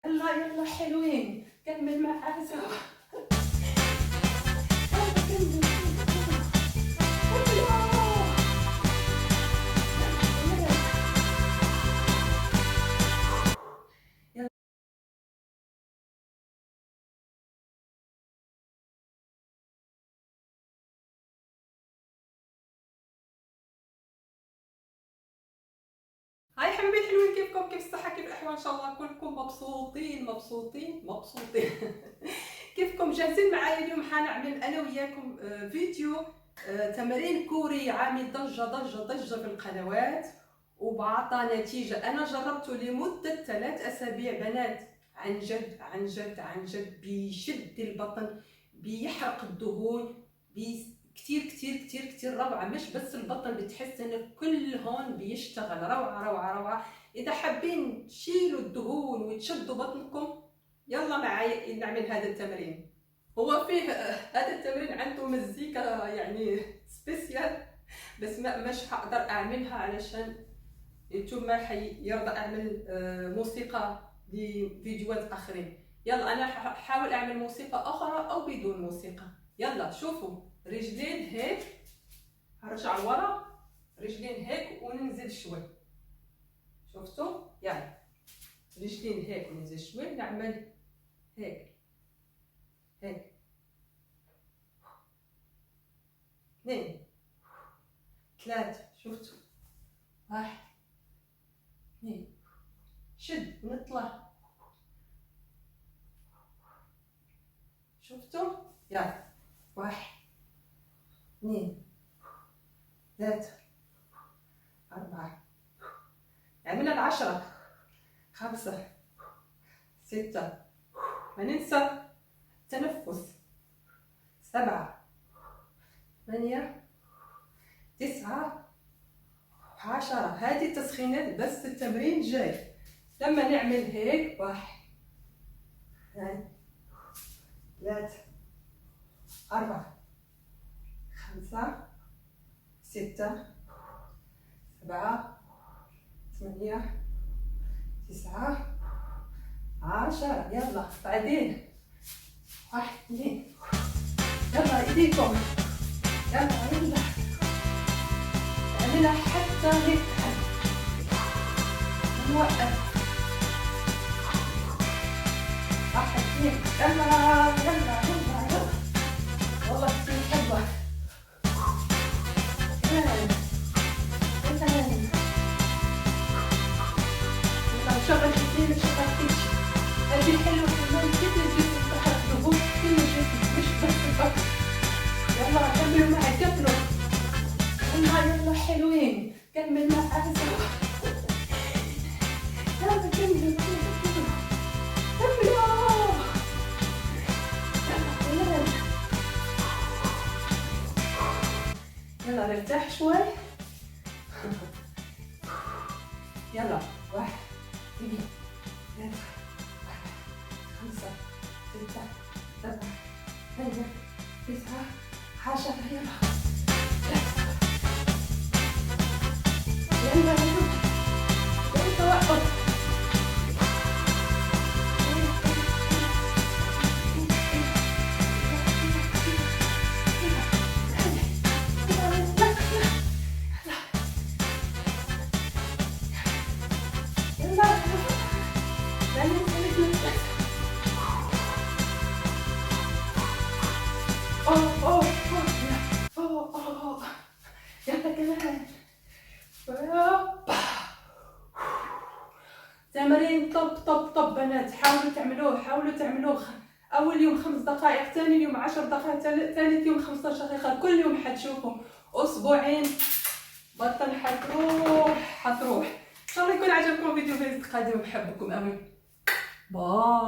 يلا يلا حلوين، كمل معاها سوا. هاي حبايبي الحلوين، كيفكم؟ كيف الصحة؟ كيف الأحوال؟ إن شاء الله كلكم مبسوطين مبسوطين مبسوطين. كيفكم؟ جاهزين معايا؟ اليوم حنعمل أنا وياكم فيديو تمارين كوري عامل ضجة في القنوات، وبعطى نتيجة. أنا جربته لمدة 3 أسابيع بنات، عن جد عن جد عن جد بيشد البطن، بيحرق الدهون، كتير كتير كتير كتير روعة. مش بس البطن، بتحس ان كل هون بيشتغل روعة روعة روعة. اذا حابين تشيلوا الدهون وتشدوا بطنكم، يلا معايا نعمل هذا التمرين. هو فيه هذا التمرين عنده مزيكا يعني سبيسيال، بس مش هقدر اعملها علشان يوتيوب ما حيرضى اعمل موسيقى لفيديوهات اخرين. يلا انا حاول اعمل موسيقى اخرى او بدون موسيقى. يلا شوفوا، رجلين هيك، هرجع لورا، رجلين هيك وننزل شوي. شفتوا؟ يلا رجلين هيك وننزل شوي، نعمل هيك هيك، 2 3. شفتوا؟ 1 2، شد ونطلع. شفتوا؟ يلا 1 2 3 4، عملنا 10 5 6، ما ننسى التنفس. 7 8 9 10. هذه التسخينات بس، التمرين جاي. لما نعمل هيك 1 2 3 4 5 6 7 8 9 10. يلا بعدين 1 2، يلا ايديكم، يلا يلا اعملها حتى هيك نوقف. 1 2، يلا يلا يلا يلا، والله كتير حلوة. كمان كمان، يلا نشغل كتير، نشغل كتير. هذه حلوة كمان، كل الجسم تحت ضغوط، كل الجسم مش بس البطن. يلا كملوا معي، كملوا. يلا يلا حلوين، كمل معاها سوا. يلا كملوا كملوا كملوا. يلا يلا نرتاح شوي. يلا 1 2 3 5 6 7 8 9 10. يلا يلا يلا، بدون توقف. يلا كمان. تمرين طب بنات، حاولوا تعملوه حاولوا تعملوه. اول يوم 5 دقائق، ثاني يوم 10 دقائق، ثالث يوم 15 دقيقة، كل يوم حتشوفوا. اسبوعين بطن حتروح. ان شاء الله يكون عجبكم الفيديو. في القادم، بحبكم قوي. باي.